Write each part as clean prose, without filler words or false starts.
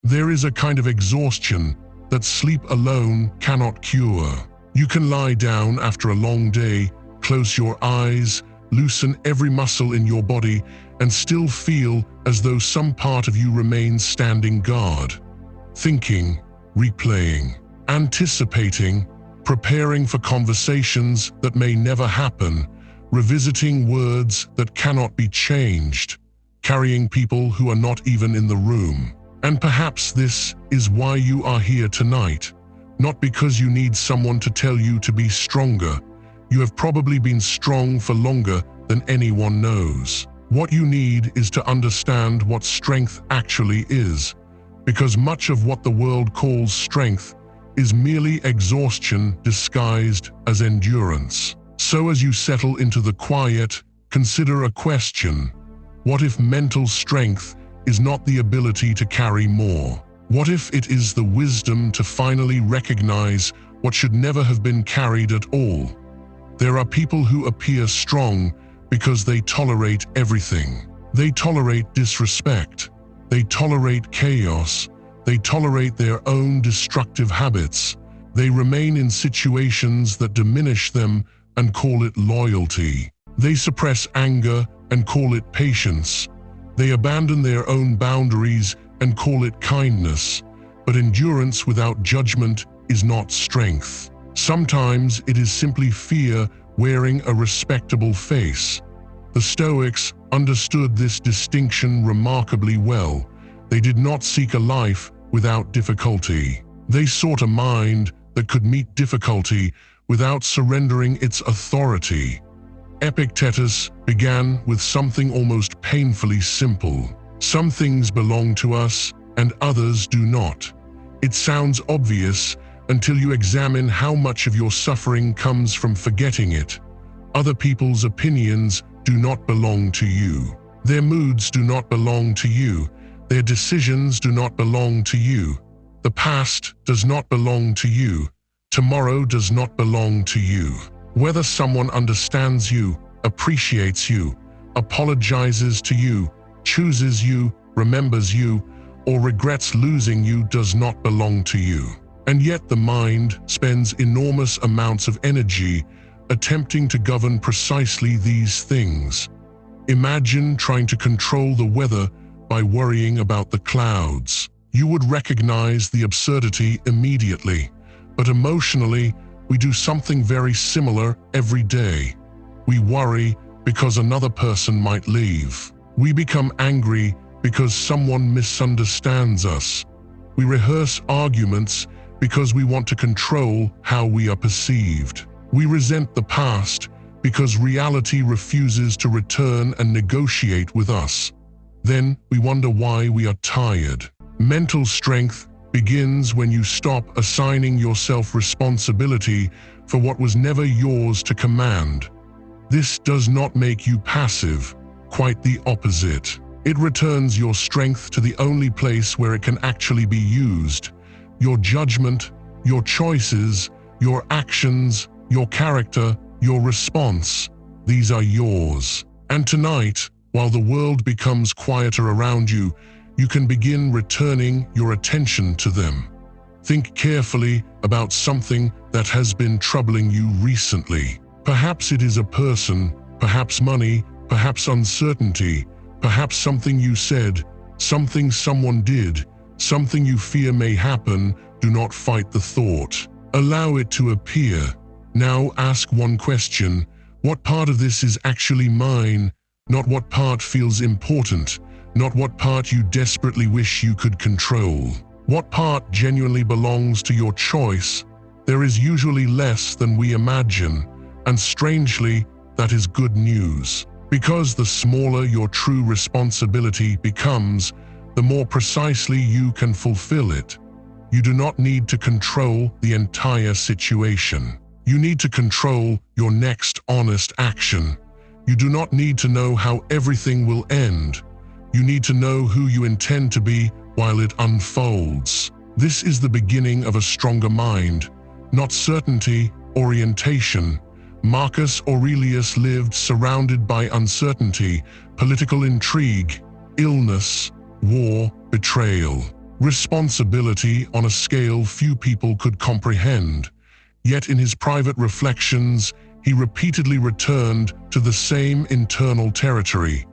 There is a kind of exhaustion that sleep alone cannot cure. You can lie down after a long day, close your eyes, loosen every muscle in your body, and still feel as though some part of you remains standing guard, thinking, replaying, anticipating, preparing for conversations that may never happen, revisiting words that cannot be changed, carrying people who are not even in the room. And perhaps this is why you are here tonight, not because you need someone to tell you to be stronger. You have probably been strong for longer than anyone knows. What you need is to understand what strength actually is, because much of what the world calls strength is merely exhaustion disguised as endurance. So as you settle into the quiet, consider a question. What if mental strength is not the ability to carry more? What if it is the wisdom to finally recognize what should never have been carried at all? There are people who appear strong because they tolerate everything. They tolerate disrespect. They tolerate chaos. They tolerate their own destructive habits. They remain in situations that diminish them and call it loyalty. They suppress anger and call it patience. They abandon their own boundaries and call it kindness. But endurance without judgment is not strength. Sometimes it is simply fear wearing a respectable face. The Stoics understood this distinction remarkably well. They did not seek a life without difficulty. They sought a mind that could meet difficulty without surrendering its authority. Epictetus began with something almost painfully simple. Some things belong to us and others do not. It sounds obvious until you examine how much of your suffering comes from forgetting it. Other people's opinions do not belong to you. Their moods do not belong to you. Their decisions do not belong to you. The past does not belong to you. Tomorrow does not belong to you. Whether someone understands you, appreciates you, apologizes to you, chooses you, remembers you, or regrets losing you does not belong to you. And yet the mind spends enormous amounts of energy attempting to govern precisely these things. Imagine trying to control the weather by worrying about the clouds. You would recognize the absurdity immediately, but emotionally, we do something very similar every day. We worry because another person might leave. We become angry because someone misunderstands us. We rehearse arguments because we want to control how we are perceived. We resent the past because reality refuses to return and negotiate with us. Then we wonder why we are tired. Mental strength begins when you stop assigning yourself responsibility for what was never yours to command. This does not make you passive, quite the opposite. It returns your strength to the only place where it can actually be used. Your judgment, your choices, your actions, your character, your response, these are yours. And tonight, while the world becomes quieter around you, you can begin returning your attention to them. Think carefully about something that has been troubling you recently. Perhaps it is a person, perhaps money, perhaps uncertainty, perhaps something you said, something someone did, something you fear may happen. Do not fight the thought. Allow it to appear. Now ask one question: what part of this is actually mine? Not what part feels important, not what part you desperately wish you could control. What part genuinely belongs to your choice? There is usually less than we imagine, and strangely, that is good news. Because the smaller your true responsibility becomes, the more precisely you can fulfill it. You do not need to control the entire situation. You need to control your next honest action. You do not need to know how everything will end. You need to know who you intend to be while it unfolds. This is the beginning of a stronger mind, not certainty, orientation. Marcus Aurelius lived surrounded by uncertainty, political intrigue, illness, war, betrayal. responsibility on a scale few people could comprehend. Yet in his private reflections, he repeatedly returned to the same internal territory: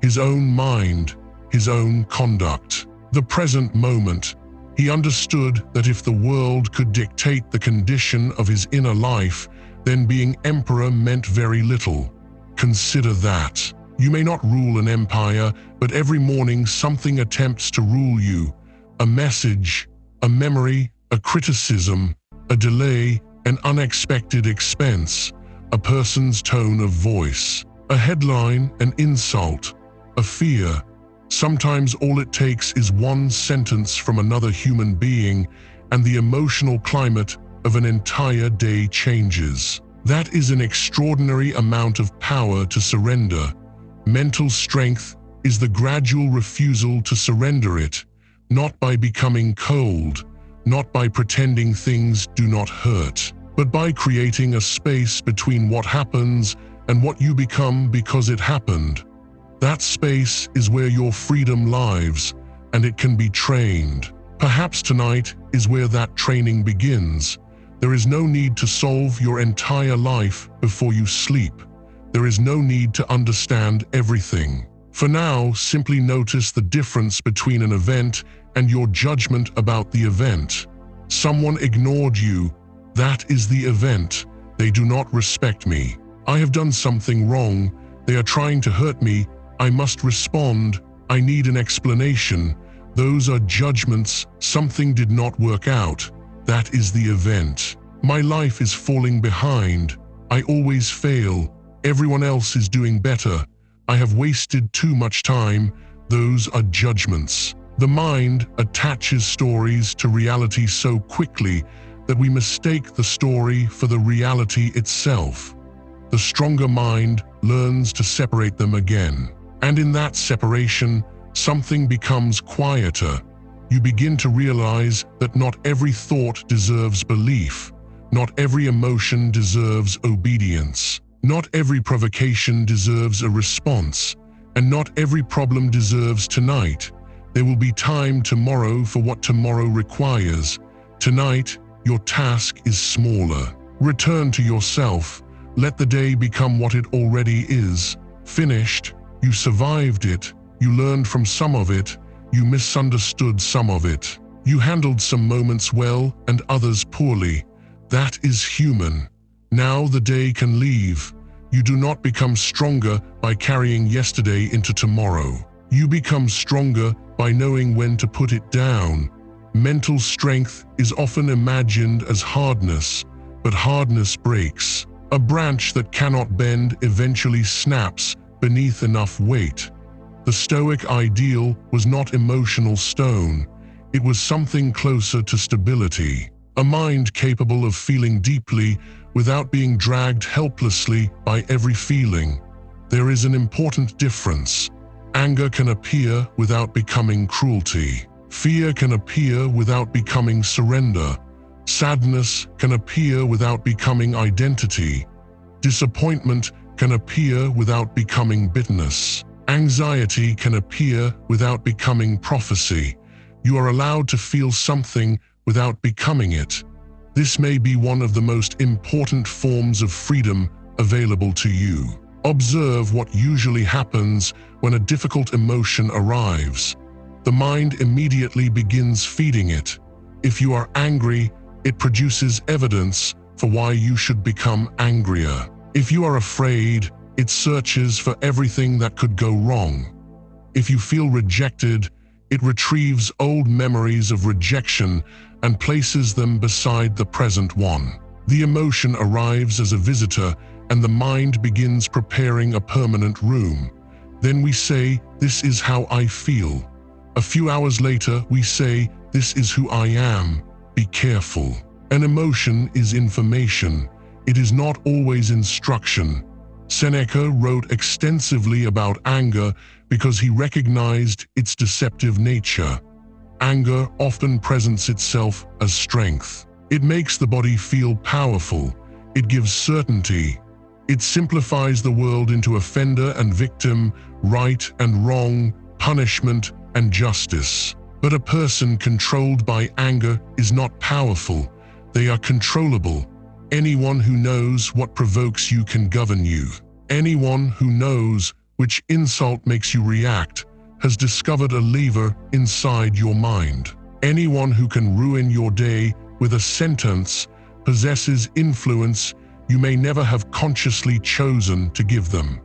his own mind, his own conduct. The present moment. He understood that if the world could dictate the condition of his inner life, then being emperor meant very little. Consider that. You may not rule an empire, but every morning something attempts to rule you. A message, a memory, a criticism, a delay, an unexpected expense, a person's tone of voice, a headline, an insult, a fear. Sometimes all it takes is one sentence from another human being, and the emotional climate of an entire day changes. That is an extraordinary amount of power to surrender. Mental strength is the gradual refusal to surrender it, not by becoming cold, not by pretending things do not hurt, but by creating a space between what happens and what you become because it happened. That space is where your freedom lives, and it can be trained. Perhaps tonight is where that training begins. There is no need to solve your entire life before you sleep. There is no need to understand everything. For now, simply notice the difference between an event and your judgment about the event. Someone ignored you. That is the event. They do not respect me. I have done something wrong. They are trying to hurt me. I must respond. I need an explanation. Those are judgments. Something did not work out. That is the event. My life is falling behind. I always fail. Everyone else is doing better. I have wasted too much time. Those are judgments. The mind attaches stories to reality so quickly that we mistake the story for the reality itself. The stronger mind learns to separate them again. And in that separation, something becomes quieter. You begin to realize that not every thought deserves belief. Not every emotion deserves obedience. Not every provocation deserves a response. And not every problem deserves tonight. There will be time tomorrow for what tomorrow requires. Tonight, your task is smaller. Return to yourself. Let the day become what it already is. Finished. You survived it. You learned from some of it. You misunderstood some of it. You handled some moments well and others poorly. That is human. Now the day can leave. You do not become stronger by carrying yesterday into tomorrow. You become stronger by knowing when to put it down. Mental strength is often imagined as hardness, but hardness breaks. A branch that cannot bend eventually snaps beneath enough weight. The Stoic ideal was not emotional stone. It was something closer to stability. A mind capable of feeling deeply without being dragged helplessly by every feeling. There is an important difference. Anger can appear without becoming cruelty. Fear can appear without becoming surrender. Sadness can appear without becoming identity. Disappointment can appear without becoming bitterness. Anxiety can appear without becoming prophecy. You are allowed to feel something without becoming it. This may be one of the most important forms of freedom available to you. Observe what usually happens when a difficult emotion arrives. The mind immediately begins feeding it. If you are angry, it produces evidence for why you should become angrier. If you are afraid, it searches for everything that could go wrong. If you feel rejected, it retrieves old memories of rejection and places them beside the present one. The emotion arrives as a visitor, and the mind begins preparing a permanent room. Then we say, "This is how I feel." A few hours later, we say, "This is who I am. Be careful." An emotion is information. It is not always instruction. Seneca wrote extensively about anger because he recognized its deceptive nature. Anger often presents itself as strength. It makes the body feel powerful. It gives certainty. It simplifies the world into offender and victim, right and wrong, punishment and justice. But a person controlled by anger is not powerful. They are controllable. Anyone who knows what provokes you can govern you. Anyone who knows which insult makes you react has discovered a lever inside your mind. Anyone who can ruin your day with a sentence possesses influence you may never have consciously chosen to give them.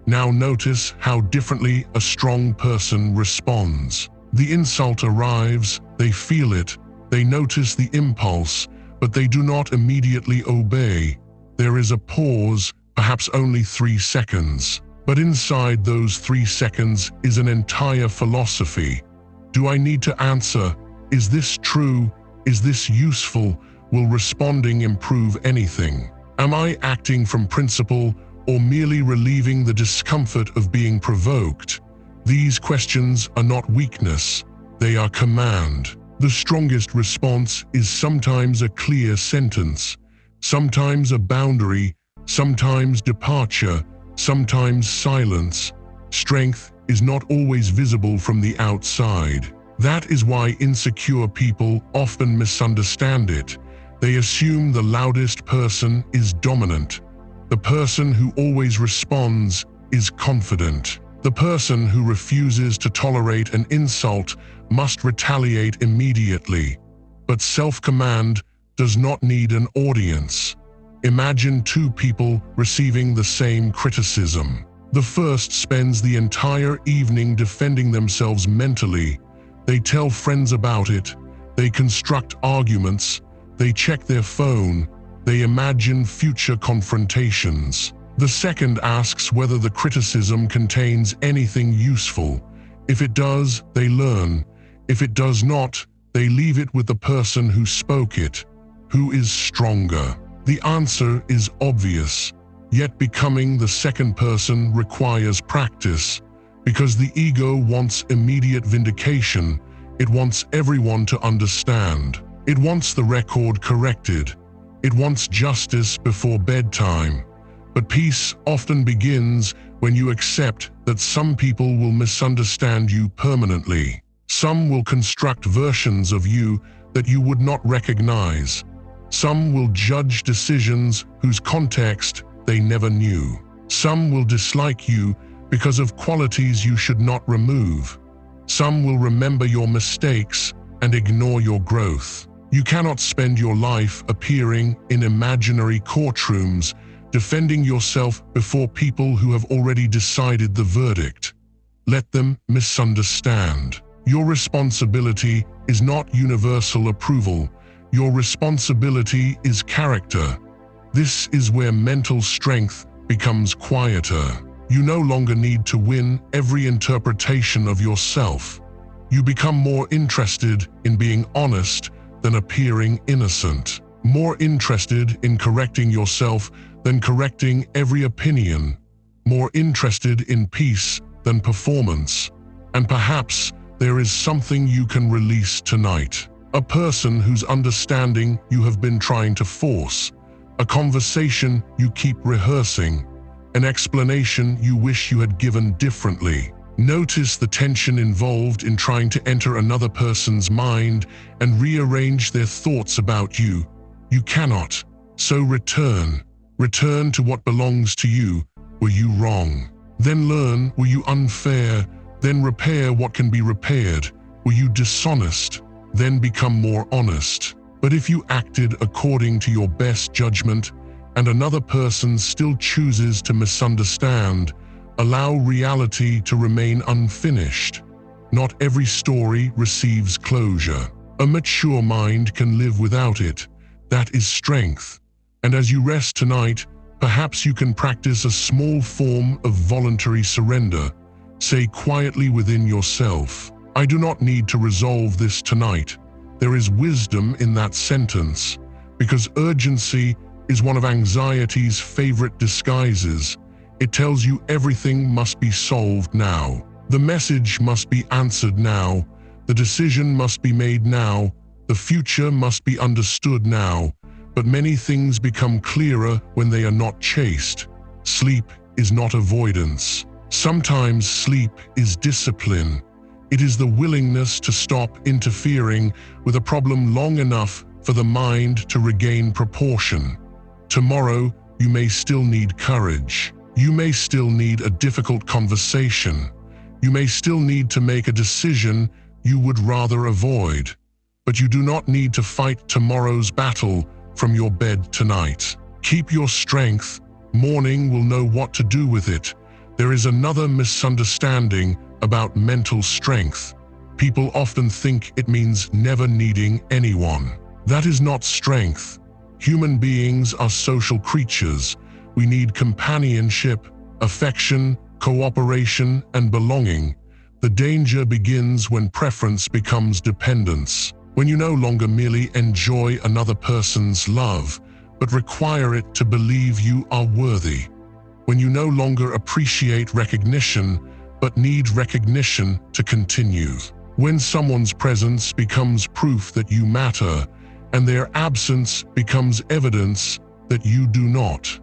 Now notice how differently a strong person responds. The insult arrives, they feel it, they notice the impulse, but they do not immediately obey. There is a pause, perhaps only 3 seconds. But inside those 3 seconds is an entire philosophy. Do I need to answer? Is this true? Is this useful? Will responding improve anything? Am I acting from principle or merely relieving the discomfort of being provoked? These questions are not weakness, they are command. The strongest response is sometimes a clear sentence, sometimes a boundary, sometimes departure, sometimes silence. Strength is not always visible from the outside. That is why insecure people often misunderstand it. They assume the loudest person is dominant. The person who always responds is confident. The person who refuses to tolerate an insult must retaliate immediately. But self-command does not need an audience. Imagine 2 people receiving the same criticism. The first spends the entire evening defending themselves mentally. They tell friends about it. They construct arguments. They check their phone. They imagine future confrontations. The second asks whether the criticism contains anything useful. If it does, they learn. If it does not, they leave it with the person who spoke it. Who is stronger? The answer is obvious, yet becoming the second person requires practice, because the ego wants immediate vindication. It wants everyone to understand. It wants the record corrected. It wants justice before bedtime. But peace often begins when you accept that some people will misunderstand you permanently. Some will construct versions of you that you would not recognize. Some will judge decisions whose context they never knew. Some will dislike you because of qualities you should not remove. Some will remember your mistakes and ignore your growth. You cannot spend your life appearing in imaginary courtrooms, defending yourself before people who have already decided the verdict. Let them misunderstand. Your responsibility is not universal approval. Your responsibility is character. This is where mental strength becomes quieter. You no longer need to win every interpretation of yourself. You become more interested in being honest than appearing innocent. More interested in correcting yourself than correcting every opinion. More interested in peace than performance. And perhaps there is something you can release tonight. A person whose understanding you have been trying to force. A conversation you keep rehearsing. An explanation you wish you had given differently. Notice the tension involved in trying to enter another person's mind and rearrange their thoughts about you. You cannot. So return. Return to what belongs to you. Were you wrong? Then learn, were you unfair? Then repair what can be repaired. Were you dishonest? Then become more honest. But if you acted according to your best judgment and another person still chooses to misunderstand, allow reality to remain unfinished. Not every story receives closure. A mature mind can live without it. That is strength. And as you rest tonight, perhaps you can practice a small form of voluntary surrender. Say quietly within yourself, I do not need to resolve this tonight. There is wisdom in that sentence, because urgency is one of anxiety's favorite disguises. It tells you everything must be solved now. The message must be answered now. The decision must be made now. The future must be understood now. But many things become clearer when they are not chased. Sleep is not avoidance. Sometimes sleep is discipline. It is the willingness to stop interfering with a problem long enough for the mind to regain proportion. Tomorrow, you may still need courage. You may still need a difficult conversation. You may still need to make a decision you would rather avoid. But you do not need to fight tomorrow's battle from your bed tonight. Keep your strength. Morning will know what to do with it. There is another misunderstanding about mental strength. People often think it means never needing anyone. That is not strength. Human beings are social creatures. We need companionship, affection, cooperation, and belonging. The danger begins when preference becomes dependence. When you no longer merely enjoy another person's love, but require it to believe you are worthy. When you no longer appreciate recognition, but need recognition to continue. When someone's presence becomes proof that you matter, and their absence becomes evidence that you do not.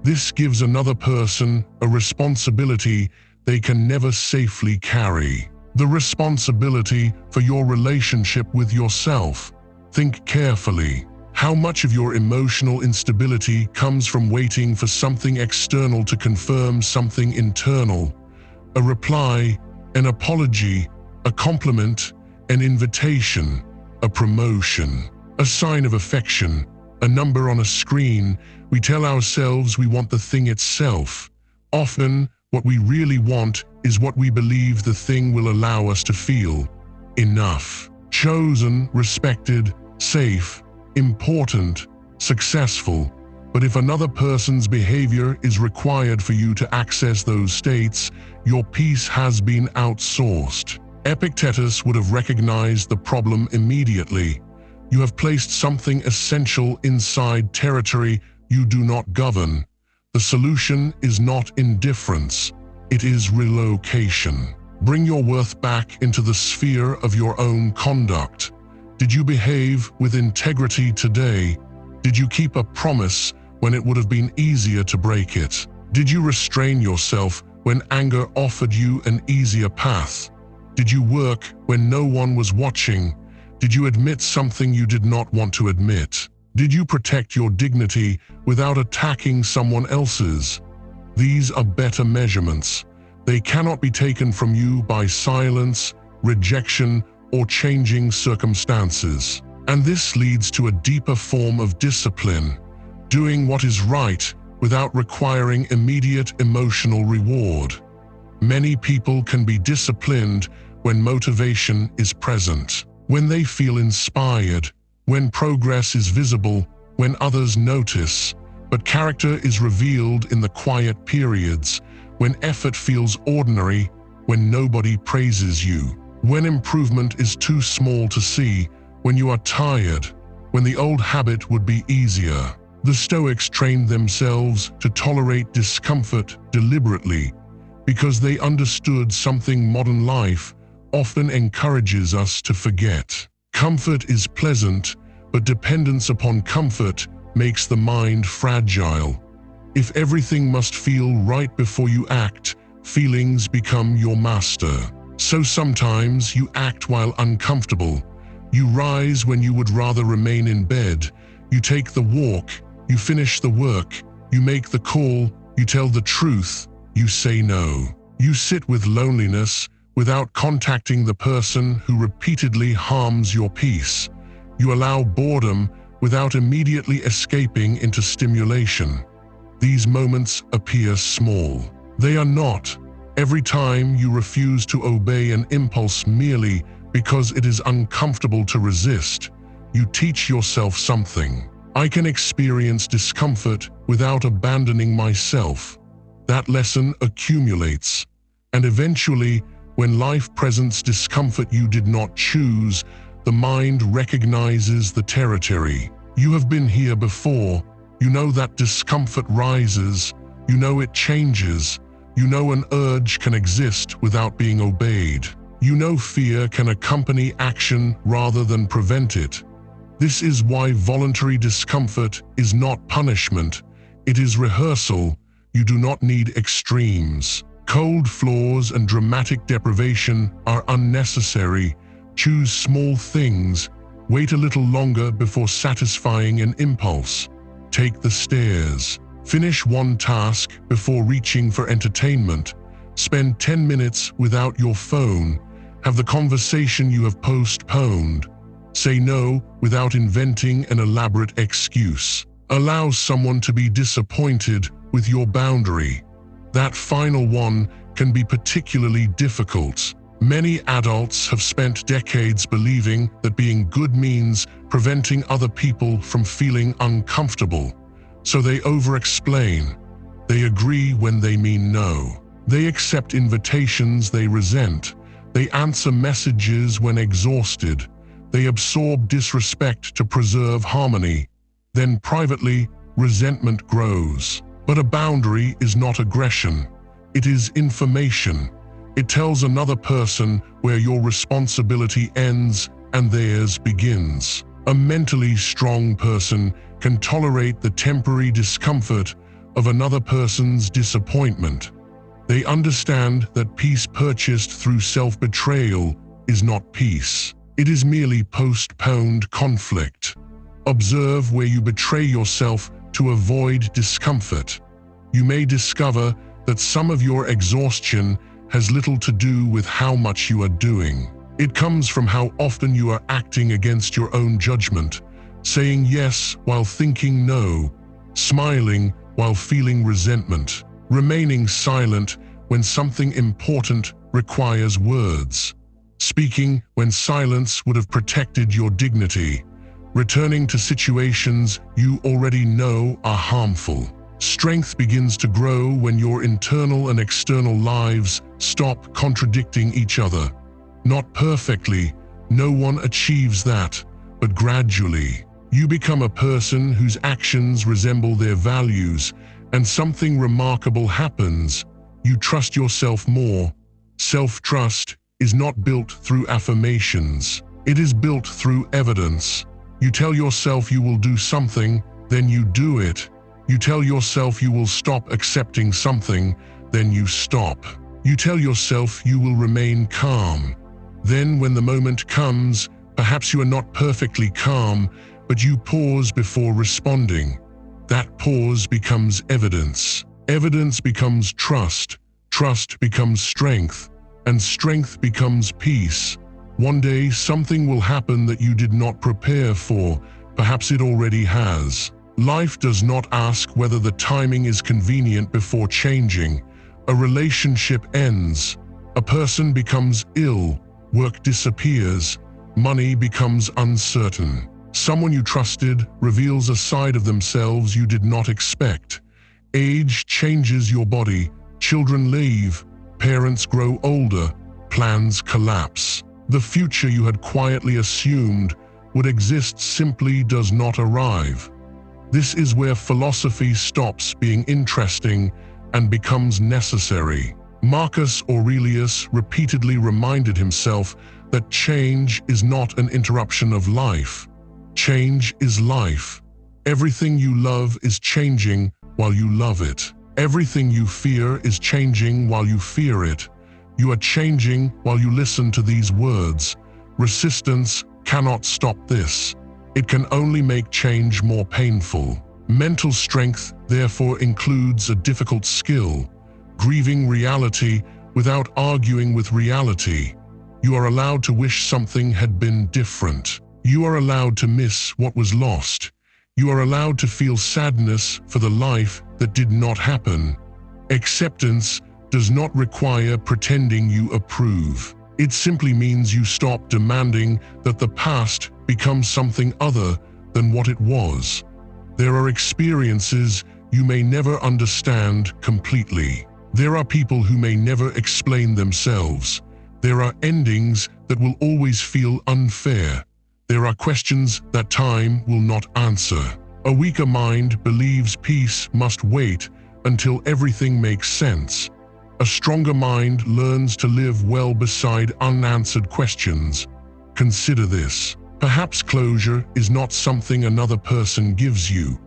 This gives another person a responsibility they can never safely carry. The responsibility for your relationship with yourself. Think carefully. How much of your emotional instability comes from waiting for something external to confirm something internal? A reply, an apology, a compliment, an invitation, a promotion, a sign of affection, a number on a screen. We tell ourselves we want the thing itself. Often, what we really want is what we believe the thing will allow us to feel. Enough. Chosen, respected, safe, important, successful. But if another person's behavior is required for you to access those states, your peace has been outsourced. Epictetus would have recognized the problem immediately. You have placed something essential inside territory you do not govern. The solution is not indifference, it is relocation. Bring your worth back into the sphere of your own conduct. Did you behave with integrity today? Did you keep a promise when it would have been easier to break it? Did you restrain yourself when anger offered you an easier path? Did you work when no one was watching? Did you admit something you did not want to admit? Did you protect your dignity without attacking someone else's? These are better measurements. They cannot be taken from you by silence, rejection, or changing circumstances. And this leads to a deeper form of discipline, doing what is right without requiring immediate emotional reward. Many people can be disciplined when motivation is present, when they feel inspired, when progress is visible, when others notice, but character is revealed in the quiet periods, when effort feels ordinary, when nobody praises you, when improvement is too small to see, when you are tired, when the old habit would be easier. The Stoics trained themselves to tolerate discomfort deliberately because they understood something modern life often encourages us to forget. Comfort is pleasant, but dependence upon comfort makes the mind fragile. If everything must feel right before you act, feelings become your master. So sometimes you act while uncomfortable. You rise when you would rather remain in bed. You take the walk. You finish the work. You make the call. You tell the truth. You say no. You sit with loneliness without contacting the person who repeatedly harms your peace. You allow boredom without immediately escaping into stimulation. These moments appear small. They are not. Every time you refuse to obey an impulse merely because it is uncomfortable to resist, you teach yourself something. I can experience discomfort without abandoning myself. That lesson accumulates, and eventually, when life presents discomfort you did not choose, the mind recognizes the territory. You have been here before. You know that discomfort rises. You know it changes. You know an urge can exist without being obeyed. You know fear can accompany action rather than prevent it. This is why voluntary discomfort is not punishment. It is rehearsal. You do not need extremes. Cold floors and dramatic deprivation are unnecessary. Choose small things. Wait a little longer before satisfying an impulse. Take the stairs. Finish one task before reaching for entertainment. Spend 10 minutes without your phone. Have the conversation you have postponed. Say no without inventing an elaborate excuse. Allow someone to be disappointed with your boundary. That final one can be particularly difficult. Many adults have spent decades believing that being good means preventing other people from feeling uncomfortable. So they over-explain. They agree when they mean no. They accept invitations they resent. They answer messages when exhausted. They absorb disrespect to preserve harmony. Then privately, resentment grows. But a boundary is not aggression. It is information. It tells another person where your responsibility ends and theirs begins. A mentally strong person can tolerate the temporary discomfort of another person's disappointment. They understand that peace purchased through self-betrayal is not peace. It is merely postponed conflict. Observe where you betray yourself to avoid discomfort. You may discover that some of your exhaustion has little to do with how much you are doing. It comes from how often you are acting against your own judgment, saying yes while thinking no, smiling while feeling resentment, remaining silent when something important requires words, speaking when silence would have protected your dignity, returning to situations you already know are harmful. Strength begins to grow when your internal and external lives stop contradicting each other. Not perfectly, no one achieves that, but gradually. You become a person whose actions resemble their values, and something remarkable happens. You trust yourself more. Self-trust is not built through affirmations. It is built through evidence. You tell yourself you will do something, then you do it. You tell yourself you will stop accepting something, then you stop. You tell yourself you will remain calm. Then when the moment comes, perhaps you are not perfectly calm, but you pause before responding. That pause becomes evidence. Evidence becomes trust. Trust becomes strength. And strength becomes peace. One day something will happen that you did not prepare for. Perhaps it already has. Life does not ask whether the timing is convenient before changing. A relationship ends. A person becomes ill. Work disappears. Money becomes uncertain. Someone you trusted reveals a side of themselves you did not expect. Age changes your body. Children leave. Parents grow older. Plans collapse. The future you had quietly assumed would exist simply does not arrive. This is where philosophy stops being interesting and becomes necessary. Marcus Aurelius repeatedly reminded himself that change is not an interruption of life. Change is life. Everything you love is changing while you love it. Everything you fear is changing while you fear it. You are changing while you listen to these words. Resistance cannot stop this. It can only make change more painful. Mental strength, therefore, includes a difficult skill: grieving reality without arguing with reality. You are allowed to wish something had been different. You are allowed to miss what was lost. You are allowed to feel sadness for the life that did not happen. Acceptance does not require pretending you approve. It simply means you stop demanding that the past become something other than what it was. There are experiences you may never understand completely. There are people who may never explain themselves. There are endings that will always feel unfair. There are questions that time will not answer. A weaker mind believes peace must wait until everything makes sense. A stronger mind learns to live well beside unanswered questions. Consider this. Perhaps closure is not something another person gives you.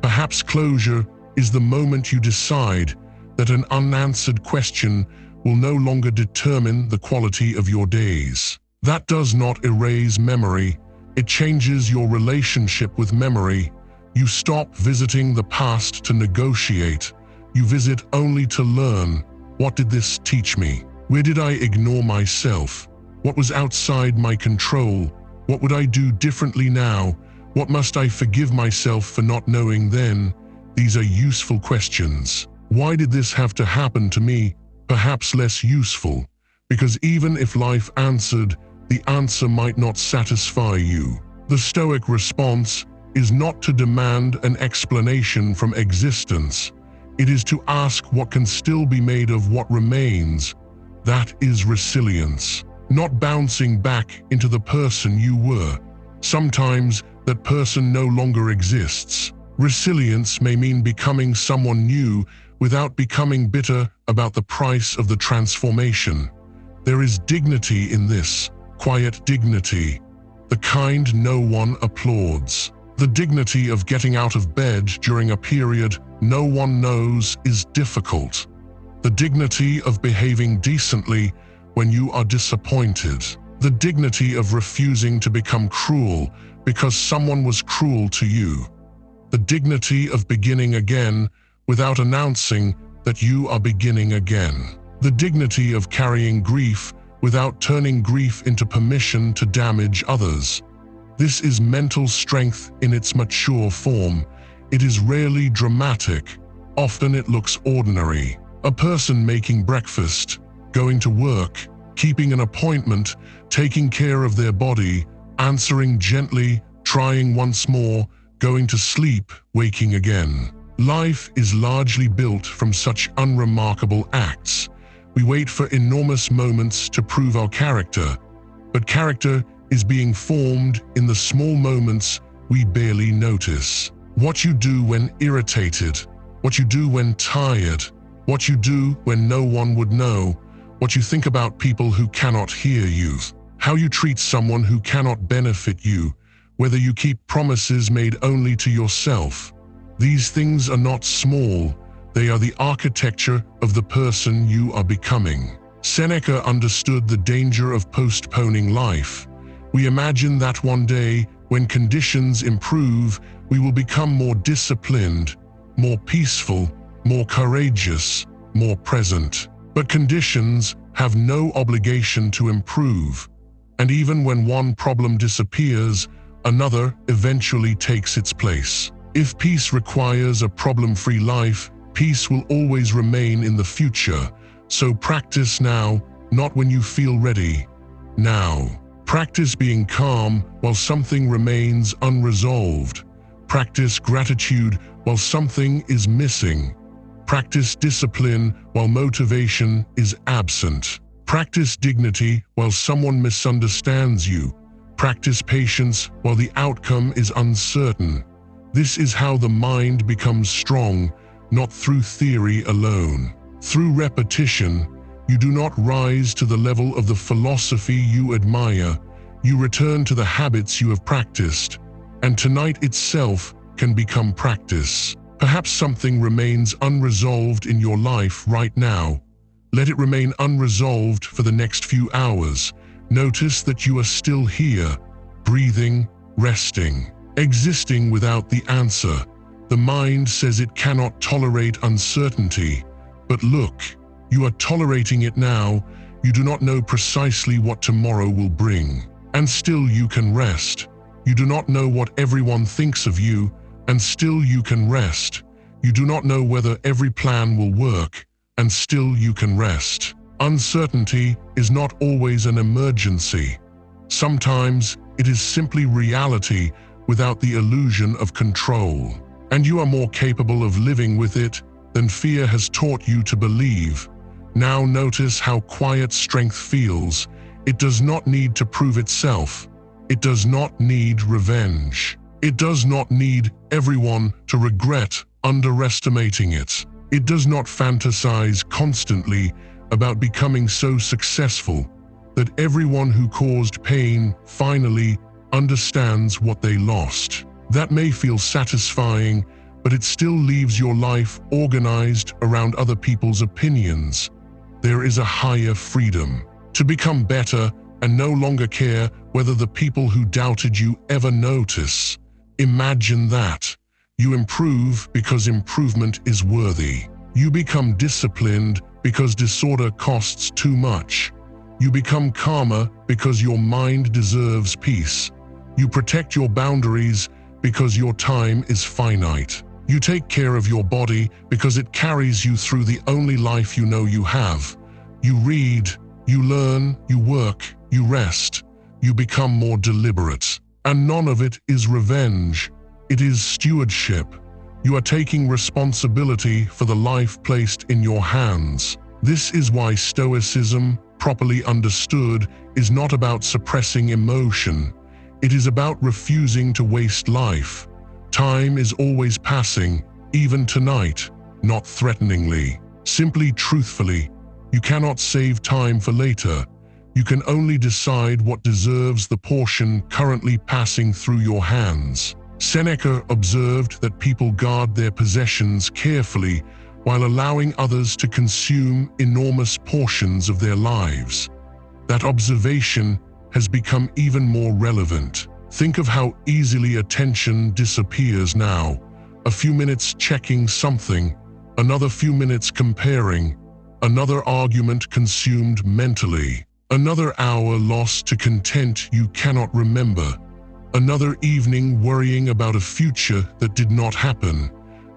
Perhaps closure is the moment you decide that an unanswered question will no longer determine the quality of your days. That does not erase memory, it changes your relationship with memory. You stop visiting the past to negotiate. You visit only to learn. What did this teach me? Where did I ignore myself? What was outside my control? What would I do differently now? What must I forgive myself for not knowing then? These are useful questions. Why did this have to happen to me? Perhaps less useful, because even if life answered, the answer might not satisfy you. The Stoic response is not to demand an explanation from existence. It is to ask what can still be made of what remains. That is resilience. Not bouncing back into the person you were. Sometimes that person no longer exists. Resilience may mean becoming someone new without becoming bitter about the price of the transformation. There is dignity in this, quiet dignity, the kind no one applauds. The dignity of getting out of bed during a period no one knows is difficult. The dignity of behaving decently when you are disappointed. The dignity of refusing to become cruel because someone was cruel to you. The dignity of beginning again without announcing that you are beginning again. The dignity of carrying grief without turning grief into permission to damage others. This is mental strength in its mature form. It is rarely dramatic. Often it looks ordinary. A person making breakfast, going to work, keeping an appointment, taking care of their body, answering gently, trying once more, going to sleep, waking again. Life is largely built from such unremarkable acts. We wait for enormous moments to prove our character, but character is being formed in the small moments we barely notice. What you do when irritated, what you do when tired, what you do when no one would know, what you think about people who cannot hear you, how you treat someone who cannot benefit you, whether you keep promises made only to yourself. These things are not small, they are the architecture of the person you are becoming. Seneca understood the danger of postponing life. We imagine that one day, when conditions improve, we will become more disciplined, more peaceful, more courageous, more present. But conditions have no obligation to improve, and even when one problem disappears, another eventually takes its place. If peace requires a problem-free life, peace will always remain in the future. So practice now, not when you feel ready. Now. Practice being calm while something remains unresolved. Practice gratitude while something is missing. Practice discipline while motivation is absent. Practice dignity while someone misunderstands you. Practice patience while the outcome is uncertain. This is how the mind becomes strong, not through theory alone. Through repetition, you do not rise to the level of the philosophy you admire. You return to the habits you have practiced, and tonight itself can become practice. Perhaps something remains unresolved in your life right now. Let it remain unresolved for the next few hours. Notice that you are still here, breathing, resting, existing without the answer. The mind says it cannot tolerate uncertainty, but look, you are tolerating it now. You do not know precisely what tomorrow will bring, and still you can rest. You do not know what everyone thinks of you, and still you can rest. You do not know whether every plan will work, and still you can rest. Uncertainty is not always an emergency. Sometimes it is simply reality without the illusion of control, and you are more capable of living with it than fear has taught you to believe. Now notice how quiet strength feels. It does not need to prove itself. It does not need revenge. It does not need everyone to regret underestimating it. It does not fantasize constantly about becoming so successful that everyone who caused pain finally understands what they lost. That may feel satisfying, but it still leaves your life organized around other people's opinions. There is a higher freedom to become better and no longer care whether the people who doubted you ever notice. Imagine that. You improve because improvement is worthy. You become disciplined because disorder costs too much. You become calmer because your mind deserves peace. You protect your boundaries because your time is finite. You take care of your body because it carries you through the only life you know you have. You read, you learn, you work, you rest. You become more deliberate. And none of it is revenge. It is stewardship. You are taking responsibility for the life placed in your hands. This is why Stoicism, properly understood, is not about suppressing emotion. It is about refusing to waste life. Time is always passing, even tonight, not threateningly, simply truthfully. You cannot save time for later. You can only decide what deserves the portion currently passing through your hands. Seneca observed that people guard their possessions carefully while allowing others to consume enormous portions of their lives. That observation has become even more relevant. Think of how easily attention disappears now. A few minutes checking something, another few minutes comparing, another argument consumed mentally, another hour lost to content you cannot remember, another evening worrying about a future that did not happen.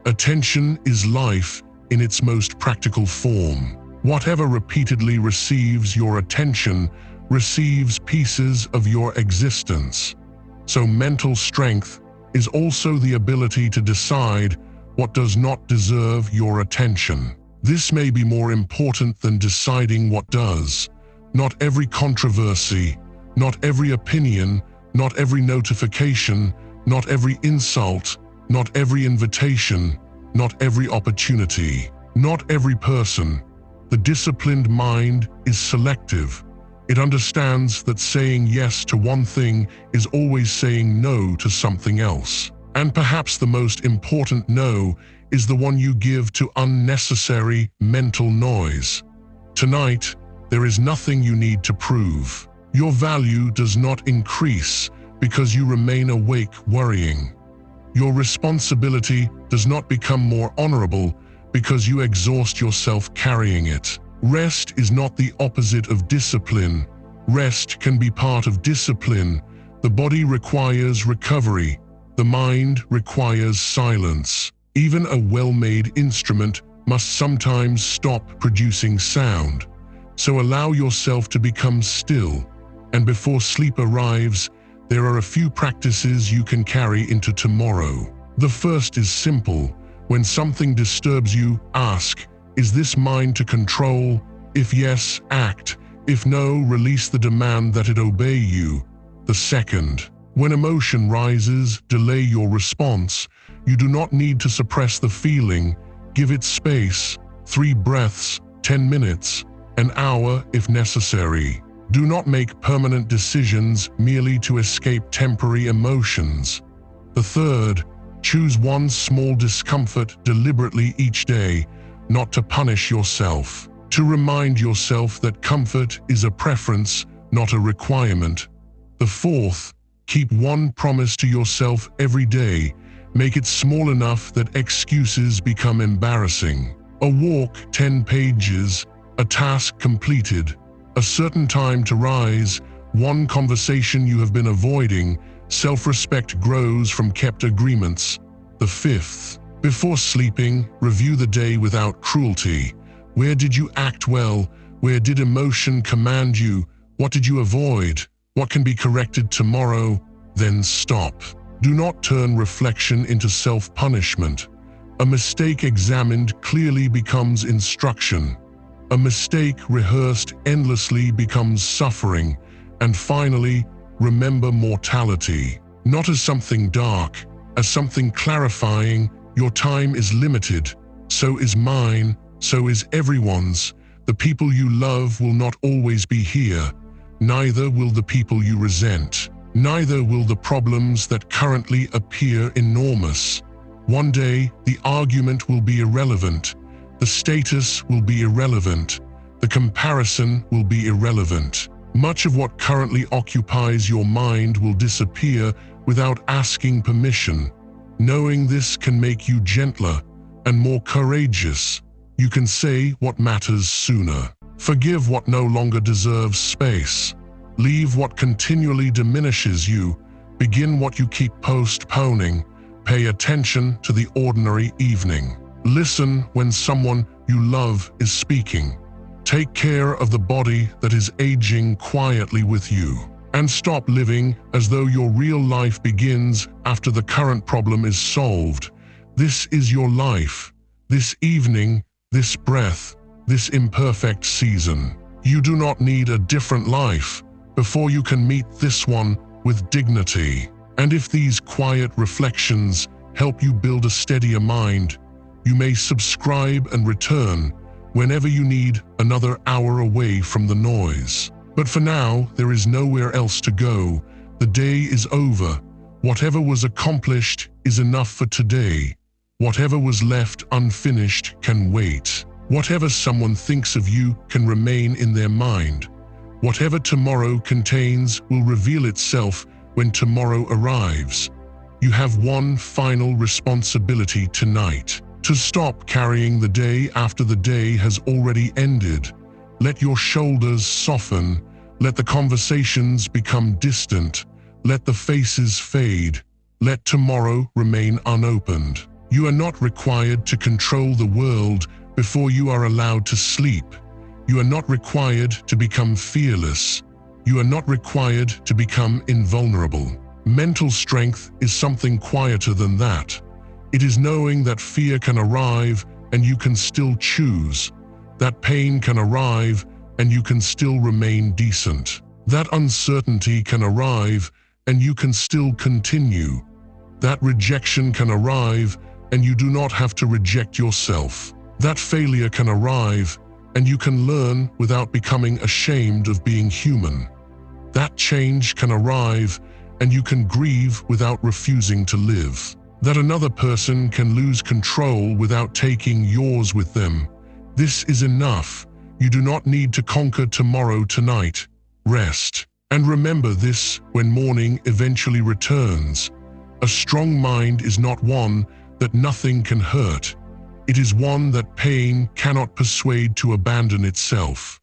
Attention is life in its most practical form. Whatever repeatedly receives your attention receives pieces of your existence. So mental strength is also the ability to decide what does not deserve your attention. This may be more important than deciding what does. Not every controversy, not every opinion, not every notification, not every insult, not every invitation, not every opportunity, not every person. The disciplined mind is selective. It understands that saying yes to one thing is always saying no to something else. And perhaps the most important no is the one you give to unnecessary mental noise. Tonight, there is nothing you need to prove. Your value does not increase because you remain awake worrying. Your responsibility does not become more honorable because you exhaust yourself carrying it. Rest is not the opposite of discipline. Rest can be part of discipline. The body requires recovery. The mind requires silence. Even a well-made instrument must sometimes stop producing sound. So allow yourself to become still. And before sleep arrives, there are a few practices you can carry into tomorrow. The first is simple. When something disturbs you, ask, is this mine to control? If yes, act. If no, release the demand that it obey you. The second, when emotion rises, delay your response. You do not need to suppress the feeling. Give it space. 3 breaths, 10 minutes, an hour if necessary. Do not make permanent decisions merely to escape temporary emotions. The third, choose one small discomfort deliberately each day, not to punish yourself. To remind yourself that comfort is a preference, not a requirement. The fourth, keep one promise to yourself every day. Make it small enough that excuses become embarrassing. A walk 10 pages, a task completed, a certain time to rise, one conversation you have been avoiding. Self-respect grows from kept agreements. The fifth, before sleeping, review the day without cruelty. Where did you act well? Where did emotion command you? What did you avoid? What can be corrected tomorrow? Then stop. Do not turn reflection into self-punishment. A mistake examined clearly becomes instruction. A mistake rehearsed endlessly becomes suffering. And finally, remember mortality. Not as something dark, as something clarifying. Your time is limited. So is mine. So is everyone's. The people you love will not always be here. Neither will the people you resent. Neither will the problems that currently appear enormous. One day, the argument will be irrelevant. The status will be irrelevant. The comparison will be irrelevant. Much of what currently occupies your mind will disappear without asking permission. Knowing this can make you gentler and more courageous. You can say what matters sooner. Forgive what no longer deserves space. Leave what continually diminishes you. Begin what you keep postponing. Pay attention to the ordinary evening. Listen when someone you love is speaking. Take care of the body that is aging quietly with you. And stop living as though your real life begins after the current problem is solved. This is your life. This evening, this breath, this imperfect season. You do not need a different life before you can meet this one with dignity. And if these quiet reflections help you build a steadier mind, you may subscribe and return whenever you need another hour away from the noise. But for now, there is nowhere else to go. The day is over. Whatever was accomplished is enough for today. Whatever was left unfinished can wait. Whatever someone thinks of you can remain in their mind. Whatever tomorrow contains will reveal itself when tomorrow arrives. You have one final responsibility tonight: to stop carrying the day after the day has already ended. Let your shoulders soften. Let the conversations become distant. Let the faces fade. Let tomorrow remain unopened. You are not required to control the world before you are allowed to sleep. You are not required to become fearless. You are not required to become invulnerable. Mental strength is something quieter than that. It is knowing that fear can arrive and you can still choose. That pain can arrive and you can still remain decent. That uncertainty can arrive and you can still continue. That rejection can arrive and you do not have to reject yourself. That failure can arrive and you can learn without becoming ashamed of being human. That change can arrive and you can grieve without refusing to live. That another person can lose control without taking yours with them. This is enough. You do not need to conquer tomorrow tonight. Rest. And remember this when morning eventually returns. A strong mind is not one that nothing can hurt. It is one that pain cannot persuade to abandon itself.